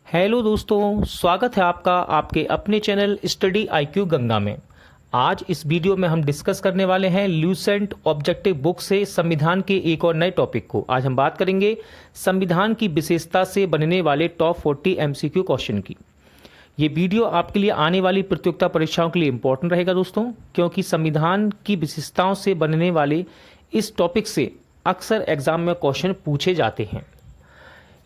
Hello दोस्तों, स्वागत है आपका आपके अपने चैनल स्टडी आईक्यू गंगा में। आज इस वीडियो में हम डिस्कस करने वाले हैं ल्यूसेंट ऑब्जेक्टिव बुक से संविधान के एक और नए टॉपिक को। आज हम बात करेंगे संविधान की विशेषता से बनने वाले टॉप 40 एमसीक्यू क्वेश्चन की। ये वीडियो आपके लिए आने वाली प्रतियोगिता परीक्षाओं के लिए इंपॉर्टेंट रहेगा दोस्तों, क्योंकि संविधान की विशेषताओं से बनने वाले इस टॉपिक से अक्सर एग्जाम में क्वेश्चन पूछे जाते हैं।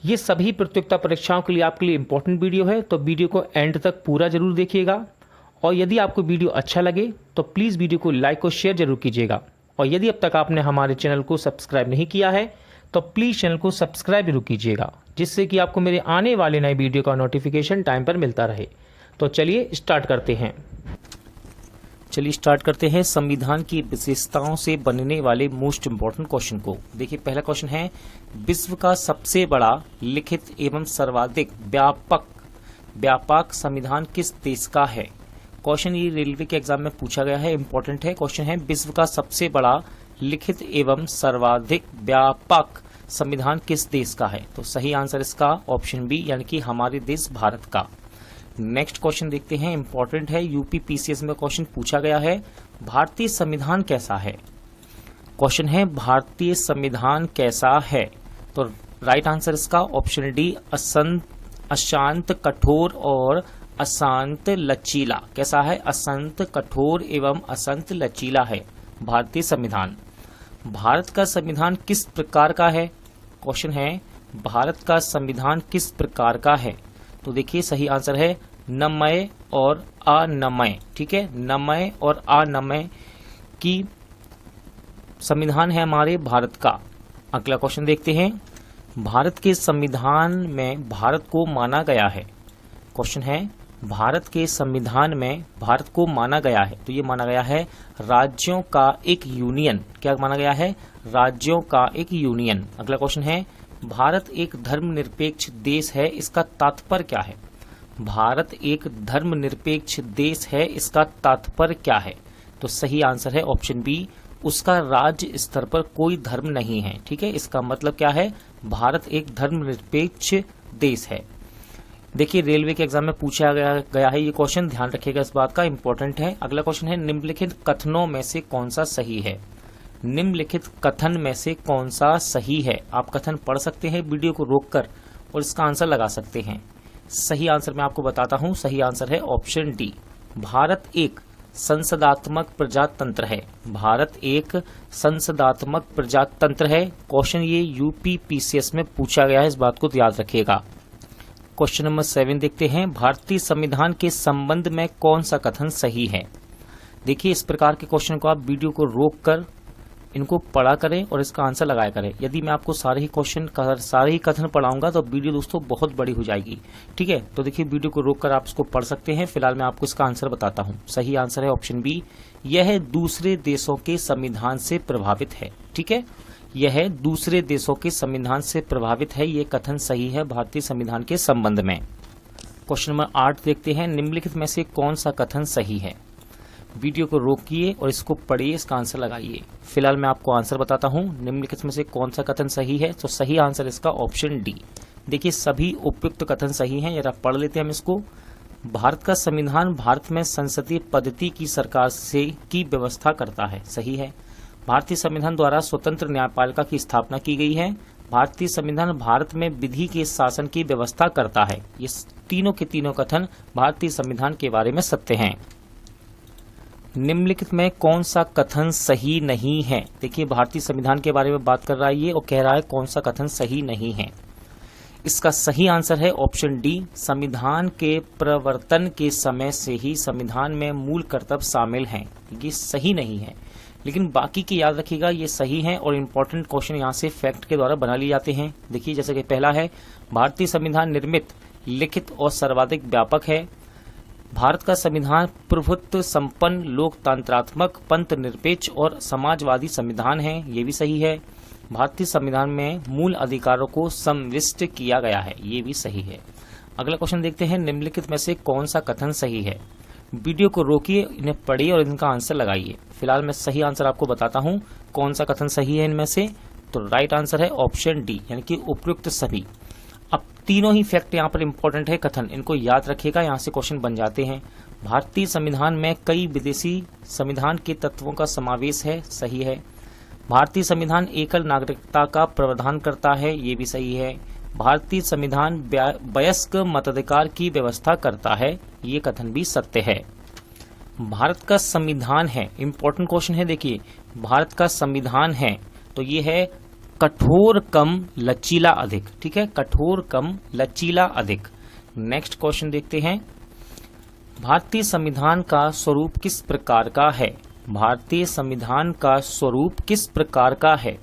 ये सभी प्रतियोगिता परीक्षाओं के लिए आपके लिए इंपॉर्टेंट वीडियो है, तो वीडियो को एंड तक पूरा जरूर देखिएगा। और यदि आपको वीडियो अच्छा लगे तो प्लीज़ वीडियो को लाइक और शेयर जरूर कीजिएगा। और यदि अब तक आपने हमारे चैनल को सब्सक्राइब नहीं किया है तो प्लीज़ चैनल को सब्सक्राइब जरूर कीजिएगा, जिससे कि आपको मेरे आने वाले नए वीडियो का नोटिफिकेशन टाइम पर मिलता रहे। तो चलिए स्टार्ट करते हैं संविधान की विशेषताओं से बनने वाले मोस्ट इंपॉर्टेंट क्वेश्चन को। देखिए, पहला क्वेश्चन है, विश्व का सबसे बड़ा लिखित एवं सर्वाधिक व्यापक संविधान किस देश का है। क्वेश्चन ये रेलवे के एग्जाम में पूछा गया है, इंपॉर्टेंट है। क्वेश्चन है, विश्व का सबसे बड़ा लिखित एवं सर्वाधिक व्यापक संविधान किस देश का है। तो सही आंसर इसका ऑप्शन बी, यानी कि हमारे देश भारत का। नेक्स्ट क्वेश्चन देखते हैं, इंपॉर्टेंट है, यूपी पीसीएस में क्वेश्चन पूछा गया है, भारतीय संविधान कैसा है। क्वेश्चन है, भारतीय संविधान कैसा है। तो राइट आंसर इसका ऑप्शन डी, अशांत, कठोर और अशांत लचीला। कैसा है? अशांत, कठोर एवं अशांत लचीला है भारतीय संविधान। भारत का संविधान किस प्रकार का है। क्वेश्चन है, भारत का संविधान किस प्रकार का है। तो देखिए, सही आंसर है नमय और अनमय। ठीक है, नमय और अनमय की संविधान है हमारे भारत का। अगला क्वेश्चन देखते हैं, भारत के संविधान में भारत को माना गया है। क्वेश्चन है, भारत के संविधान में भारत को माना गया है। तो ये माना गया है राज्यों का एक यूनियन। क्या माना गया है? राज्यों का एक यूनियन। अगला क्वेश्चन है, भारत एक धर्मनिरपेक्ष देश है, इसका तात्पर्य क्या है। भारत एक धर्मनिरपेक्ष देश है, इसका तात्पर्य क्या है। तो सही आंसर है ऑप्शन बी, उसका राज्य स्तर पर कोई धर्म नहीं है। ठीक है, इसका मतलब क्या है? भारत एक धर्मनिरपेक्ष देश है। देखिए, रेलवे के एग्जाम में पूछा गया है ये क्वेश्चन, ध्यान रखिएगा इस बात का, इंपॉर्टेंट है। अगला क्वेश्चन है, निम्नलिखित कथनों में से कौन सा सही है। निम्नलिखित कथन में से कौन सा सही है। आप कथन पढ़ सकते हैं वीडियो को रोककर और इसका आंसर लगा सकते हैं। सही आंसर मैं आपको बताता हूं, सही आंसर है ऑप्शन डी, भारत एक संसदात्मक प्रजातंत्र है। भारत एक संसदात्मक प्रजातंत्र है। क्वेश्चन ये यूपी पीसीएस में पूछा गया है, इस बात को याद रखिएगा। क्वेश्चन नंबर 7 देखते हैं, भारतीय संविधान के संबंध में कौन सा कथन सही है। देखिए, इस प्रकार के क्वेश्चन को आप वीडियो को रोककर इनको पढ़ा करें और इसका आंसर लगाया करें। यदि मैं आपको सारे ही कथन पढ़ाऊंगा तो वीडियो दोस्तों बहुत बड़ी हो जाएगी। ठीक है, तो देखिए, वीडियो को रोककर आप इसको पढ़ सकते हैं। फिलहाल मैं आपको इसका आंसर बताता हूं। सही आंसर है ऑप्शन बी, यह दूसरे देशों के संविधान से प्रभावित है। ठीक है, यह दूसरे देशों के संविधान से प्रभावित है, ये कथन सही है भारतीय संविधान के संबंध में। क्वेश्चन नंबर 8 देखते हैं, निम्नलिखित में से कौन सा कथन सही है। वीडियो को रोकिए और इसको पढ़िए, इसका आंसर लगाइए। फिलहाल मैं आपको आंसर बताता हूं, निम्नलिखित में से कौन सा कथन सही है। तो सही आंसर इसका ऑप्शन डी। देखिए, सभी उपयुक्त कथन सही हैं, जरा पढ़ लेते हैं हम इसको। भारत का संविधान भारत में संसदीय पद्धति की सरकार से की व्यवस्था करता है। सही है। भारतीय संविधान द्वारा स्वतंत्र न्यायपालिका की स्थापना की गई है। भारतीय संविधान भारत में विधि के शासन की व्यवस्था करता है। ये तीनों के तीनों कथन भारतीय संविधान के बारे में सत्य हैं। निम्नलिखित में कौन सा कथन सही नहीं है। देखिए, भारतीय संविधान के बारे में बात कर रहा है ये और कह रहा है कौन सा कथन सही नहीं है। इसका सही आंसर है ऑप्शन डी, संविधान के प्रवर्तन के समय से ही संविधान में मूल कर्तव्य शामिल हैं। ये सही नहीं है, लेकिन बाकी की याद रखिएगा, ये सही है। और इम्पोर्टेंट क्वेश्चन यहाँ से फैक्ट के द्वारा बना लिए जाते हैं। देखिए, जैसे कि पहला है, भारतीय संविधान निर्मित, लिखित और सर्वाधिक व्यापक है। भारत का संविधान प्रभुत्व संपन्न, लोकतंत्रात्मक, पंथ निरपेक्ष और समाजवादी संविधान है। ये भी सही है। भारतीय संविधान में मूल अधिकारों को समाविष्ट किया गया है। ये भी सही है। अगला क्वेश्चन देखते हैं, निम्नलिखित में से कौन सा कथन सही है। वीडियो को रोकिए, इन्हें पढ़िए और इनका आंसर लगाइए। फिलहाल मैं सही आंसर आपको बताता हूं, कौन सा कथन सही है इनमें से। तो राइट आंसर है ऑप्शन डी, यानी कि उपयुक्त सभी। अब तीनों ही फैक्ट यहाँ पर इंपॉर्टेंट है कथन, इनको याद रखिएगा, यहाँ से क्वेश्चन बन जाते हैं। भारतीय संविधान में कई विदेशी संविधान के तत्वों का समावेश है, सही है। भारतीय संविधान एकल नागरिकता का प्रावधान करता है, ये भी सही है। भारतीय संविधान वयस्क मताधिकार की व्यवस्था करता है, ये कथन भी सत्य है। भारत का संविधान है, इंपॉर्टेंट क्वेश्चन है, देखिए भारत का संविधान है तो ये है कठोर कम लचीला अधिक, ठीक है, कठोर कम लचीला अधिक। नेक्स्ट क्वेश्चन देखते हैं, भारतीय संविधान का स्वरूप किस प्रकार का है? भारतीय संविधान का स्वरूप किस प्रकार का है?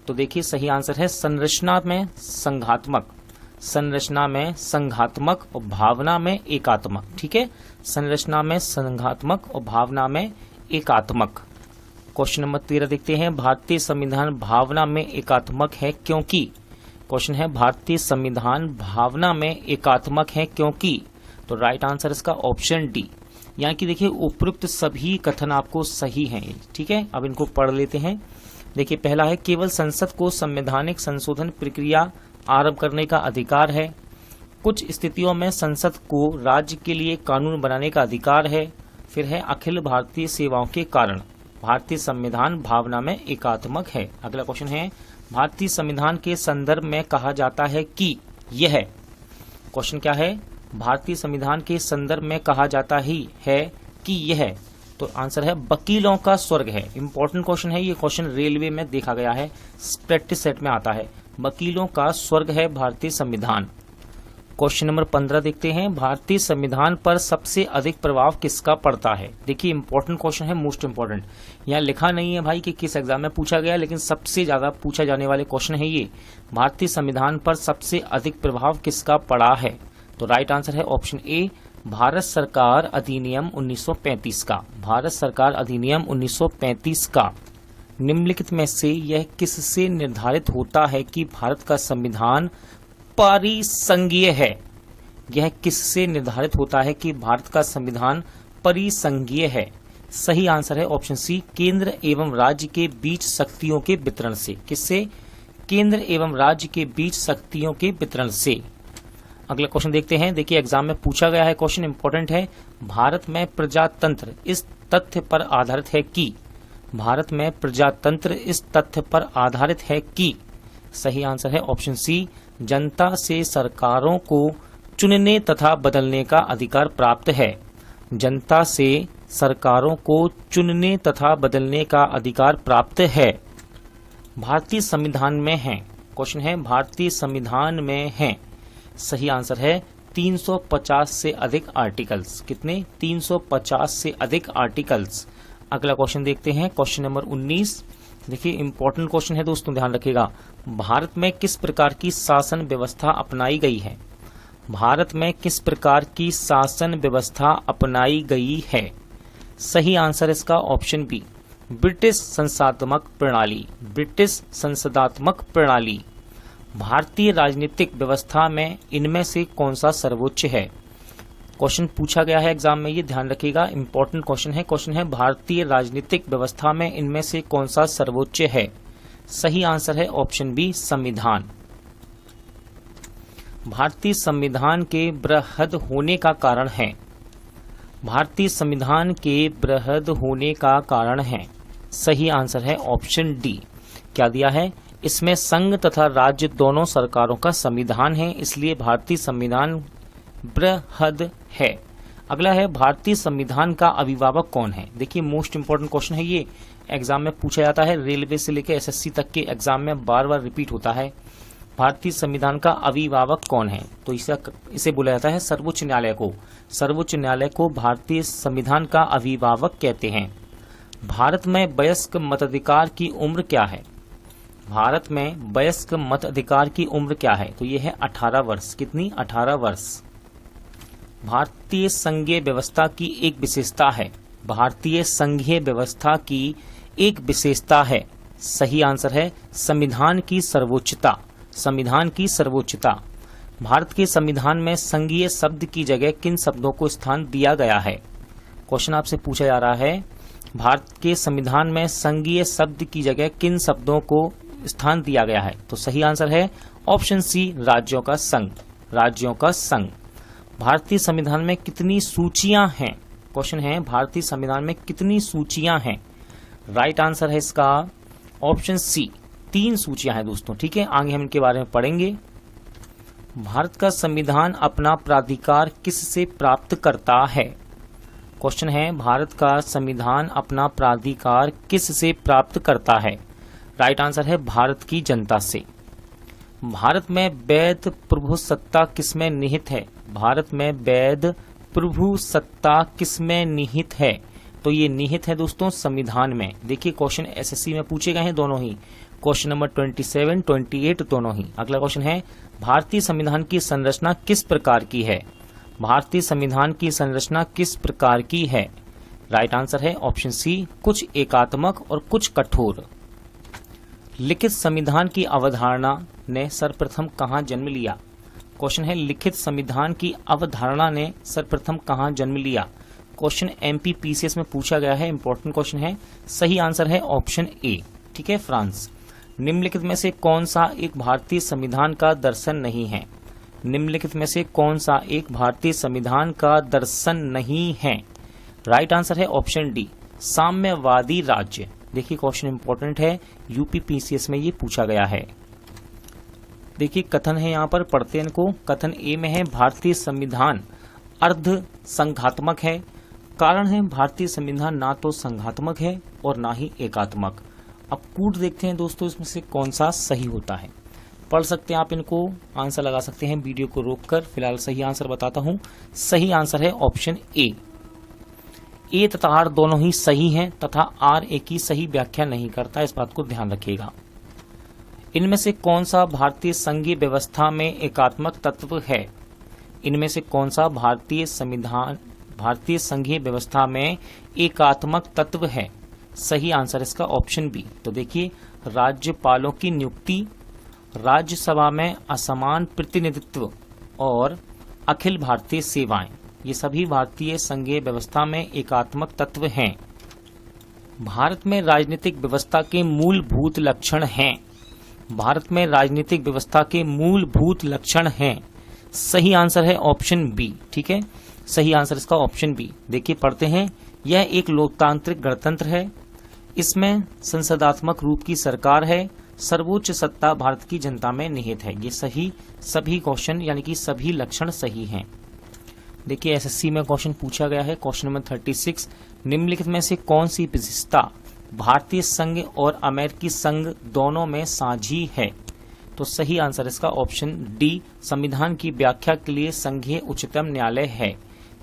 तो देखिए सही आंसर है संरचना में संघात्मक, संरचना में संघात्मक और भावना में एकात्मक, ठीक है, संरचना में संघात्मक और भावना में एकात्मक। क्वेश्चन नंबर 13 देखते हैं, भारतीय संविधान भावना में एकात्मक है क्योंकि? क्वेश्चन है भारतीय संविधान भावना में एकात्मक है क्योंकि? तो राइट आंसर इसका ऑप्शन डी। यहाँ की देखिए उपयुक्त सभी कथन आपको सही हैं, ठीक है। अब इनको पढ़ लेते हैं। देखिए पहला है केवल संसद को संवैधानिक संशोधन प्रक्रिया आरंभ करने का अधिकार है। कुछ स्थितियों में संसद को राज्य के लिए कानून बनाने का अधिकार है। फिर है अखिल भारतीय सेवाओं के कारण भारतीय संविधान भावना में एकात्मक है। अगला क्वेश्चन है भारतीय संविधान के संदर्भ में कहा जाता है कि यह, क्वेश्चन क्या है, भारतीय संविधान के संदर्भ में कहा जाता ही है कि यह, तो आंसर है वकीलों का स्वर्ग है। इंपॉर्टेंट क्वेश्चन है ये, क्वेश्चन रेलवे में देखा गया है, प्रैक्टिस सेट में आता है, वकीलों का स्वर्ग है भारतीय संविधान। क्वेश्चन नंबर 15 देखते हैं, भारतीय संविधान पर सबसे अधिक प्रभाव किसका पड़ता है? देखिए इंपॉर्टेंट क्वेश्चन है, मोस्ट इंपॉर्टेंट। यहाँ लिखा नहीं है भाई कि किस एग्जाम में पूछा गया, लेकिन सबसे ज्यादा पूछा जाने वाले क्वेश्चन है ये, भारतीय संविधान पर सबसे अधिक प्रभाव किसका पड़ा है? तो राइट आंसर है ऑप्शन ए, भारत सरकार अधिनियम 1935 का। भारत सरकार अधिनियम 1935 का निम्नलिखित में से यह किससे निर्धारित होता है कि भारत का संविधान परिसंघीय है? यह किससे निर्धारित होता है कि भारत का संविधान परिसंघीय है? सही आंसर है ऑप्शन सी, केंद्र एवं राज्य के बीच शक्तियों के वितरण से। किससे? केंद्र एवं राज्य के बीच शक्तियों के वितरण से। अगला क्वेश्चन देखते हैं। देखिए एग्जाम में पूछा गया है, क्वेश्चन इंपॉर्टेंट है, भारत में प्रजातंत्र इस तथ्य पर आधारित है कि, भारत में प्रजातंत्र इस तथ्य पर आधारित है कि, सही आंसर है ऑप्शन सी, जनता से सरकारों को चुनने तथा बदलने का अधिकार प्राप्त है। जनता से सरकारों को चुनने तथा बदलने का अधिकार प्राप्त है। भारतीय संविधान में है, क्वेश्चन है भारतीय संविधान में है, सही आंसर है 350 से अधिक आर्टिकल्स। कितने? 350 से अधिक आर्टिकल्स। अगला क्वेश्चन देखते हैं, क्वेश्चन नंबर 19। देखिए इंपॉर्टेंट क्वेश्चन है दोस्तों, ध्यान रखिएगा। भारत में किस प्रकार की शासन व्यवस्था अपनाई गई है? भारत में किस प्रकार की शासन व्यवस्था अपनाई गई है? सही आंसर इसका ऑप्शन बी, ब्रिटिश संसदात्मक प्रणाली। ब्रिटिश संसदात्मक प्रणाली। भारतीय राजनीतिक व्यवस्था में इनमें से कौन सा सर्वोच्च है? क्वेश्चन पूछा गया है एग्जाम में, ये ध्यान रखिएगा, इंपॉर्टेंट क्वेश्चन है। क्वेश्चन है भारतीय राजनीतिक व्यवस्था में इनमें से कौन सा सर्वोच्च है? सही आंसर है ऑप्शन बी, संविधान। भारतीय संविधान के बृहद होने का कारण है? भारतीय संविधान के बृहद होने का कारण है, सही आंसर है ऑप्शन डी। क्या दिया है? इसमें संघ तथा राज्य दोनों सरकारों का संविधान है, इसलिए भारतीय संविधान बृहद है। अगला है भारतीय संविधान का अभिभावक कौन है? देखिए मोस्ट इंपोर्टेंट क्वेश्चन है ये, एग्जाम में पूछा जाता है, रेलवे से लेकर एसएससी तक के एग्जाम में बार बार रिपीट होता है। भारतीय संविधान का अभिभावक कौन है? तो इसे बोला जाता है सर्वोच्च न्यायालय को। सर्वोच्च न्यायालय को भारतीय संविधान का अभिभावक कहते हैं। भारत में वयस्क मताधिकार की उम्र क्या है? भारत में वयस्क मताधिकार की उम्र क्या है? तो ये है 18 वर्ष। कितनी? 18 वर्ष। भारतीय संघीय व्यवस्था की एक विशेषता है। भारतीय संघीय व्यवस्था की एक विशेषता है, सही आंसर है संविधान की सर्वोच्चता। संविधान की सर्वोच्चता। भारत के संविधान में संघीय शब्द की जगह किन शब्दों को स्थान दिया गया है? क्वेश्चन आपसे पूछा जा रहा है, भारत के संविधान में संघीय शब्द की जगह किन शब्दों को स्थान दिया गया है? तो सही आंसर है ऑप्शन सी, राज्यों का संघ। राज्यों का संघ। भारतीय संविधान में कितनी सूचियां हैं? क्वेश्चन है भारतीय संविधान में कितनी सूचियां हैं? राइट आंसर है इसका ऑप्शन सी, 3 सूचियां हैं दोस्तों। ठीक है, आगे हम इनके बारे में पढ़ेंगे। भारत का संविधान अपना प्राधिकार किससे प्राप्त करता है? क्वेश्चन है भारत का संविधान अपना प्राधिकार किससे प्राप्त करता है? राइट आंसर है भारत की जनता से। भारत में वैध प्रभुसत्ता किसमें निहित है? भारत में वैध प्रभुसत्ता किसमें निहित है? तो ये निहित है दोस्तों संविधान में। देखिए क्वेश्चन एसएससी में पूछे गए हैं दोनों ही, क्वेश्चन नंबर 27, 28 दोनों ही। अगला क्वेश्चन है भारतीय संविधान की संरचना किस प्रकार की है? भारतीय संविधान की संरचना किस प्रकार की है? राइट आंसर है ऑप्शन सी, कुछ एकात्मक और कुछ कठोर। लिखित संविधान की अवधारणा ने सर्वप्रथम कहां जन्म लिया? क्वेश्चन है लिखित संविधान की अवधारणा ने सर्वप्रथम कहां जन्म लिया? क्वेश्चन एमपीपीसीएस में पूछा गया है, इंपॉर्टेंट क्वेश्चन है। सही आंसर है ऑप्शन ए। ठीक है, फ्रांस। निम्नलिखित में से कौन सा एक भारतीय संविधान का दर्शन नहीं है? निम्नलिखित में से कौन सा एक भारतीय संविधान का दर्शन नहीं है? राइट आंसर है ऑप्शन डी, साम्यवादी राज्य। देखिए क्वेश्चन इंपॉर्टेंट है, यूपीपीसीएस में ये पूछा गया है। देखिए कथन है यहाँ पर, पढ़ते हैं इनको। कथन ए में है भारतीय संविधान अर्ध संघात्मक है। कारण है भारतीय संविधान ना तो संघात्मक है और ना ही एकात्मक। अब कूट देखते हैं दोस्तों इसमें से कौन सा सही होता है। पढ़ सकते हैं आप इनको, आंसर लगा सकते हैं वीडियो को रोककर। फिलहाल सही आंसर बताता हूं। सही आंसर है ऑप्शन ए तथा आर दोनों ही सही हैं तथा आर ए की सही व्याख्या नहीं करता, इस बात को ध्यान रखिएगा। इनमें से कौन सा भारतीय संघीय व्यवस्था में एकात्मक तत्व है? इनमें से कौन सा भारतीय संघीय व्यवस्था में एकात्मक तत्व है? सही आंसर इसका ऑप्शन बी। तो देखिए राज्यपालों की नियुक्ति, राज्यसभा में असमान प्रतिनिधित्व और अखिल भारतीय सेवाएं, ये सभी भारतीय संघीय व्यवस्था में एकात्मक तत्व हैं। भारत में राजनीतिक व्यवस्था के मूलभूत लक्षण हैं। भारत में राजनीतिक व्यवस्था के मूलभूत लक्षण हैं। सही आंसर है ऑप्शन बी। ठीक है, सही आंसर इसका ऑप्शन बी। देखिए पढ़ते हैं, यह एक लोकतांत्रिक गणतंत्र है। इसमें संसदात्मक रूप की सरकार है। सर्वोच्च सत्ता भारत की जनता में निहित है। ये सही, सभी क्वेश्चन यानी कि सभी लक्षण सही हैं। देखिए एसएससी में क्वेश्चन पूछा गया है, क्वेश्चन नंबर 36, निम्नलिखित में से कौन सी विशेषता भारतीय संघ और अमेरिकी संघ दोनों में साझी है? तो सही आंसर इसका ऑप्शन डी, संविधान की व्याख्या के लिए संघीय उच्चतम न्यायालय है।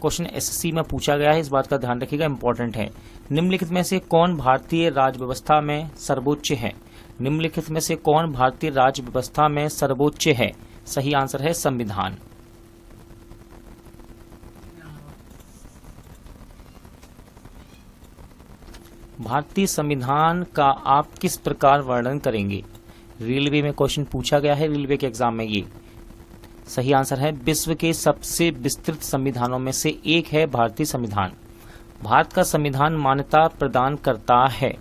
क्वेश्चन एसएससी में पूछा गया है, इस बात का ध्यान रखिएगा, इंपॉर्टेंट है। निम्नलिखित में से कौन भारतीय राज्य व्यवस्था में सर्वोच्च है? निम्नलिखित में से कौन भारतीय राज्य व्यवस्था में सर्वोच्च है? सही आंसर है संविधान। भारतीय संविधान का आप किस प्रकार वर्णन करेंगे? रेलवे में क्वेश्चन पूछा गया है, रेलवे के एग्जाम में ये। सही आंसर है विश्व के सबसे विस्तृत संविधानों में से एक है भारतीय संविधान। भारत का संविधान मान्यता प्रदान करता है।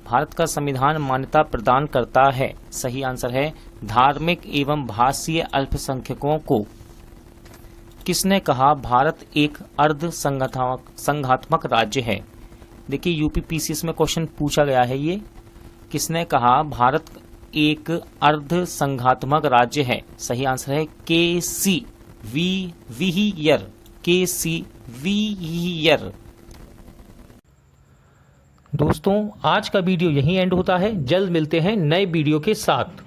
भारत का संविधान मान्यता प्रदान करता है। सही आंसर है धार्मिक एवं भाषीय अल्पसंख्यकों को। किसने कहा भारत एक अर्ध संघात्मक राज्य है? देखिए यूपीपीसीएस में क्वेश्चन पूछा गया है ये, किसने कहा भारत एक अर्ध संघात्मक राज्य है? सही आंसर है के.सी. वीहियर। के.सी. वीहियर। दोस्तों आज का वीडियो यहीं एंड होता है। जल्द मिलते हैं नए वीडियो के साथ।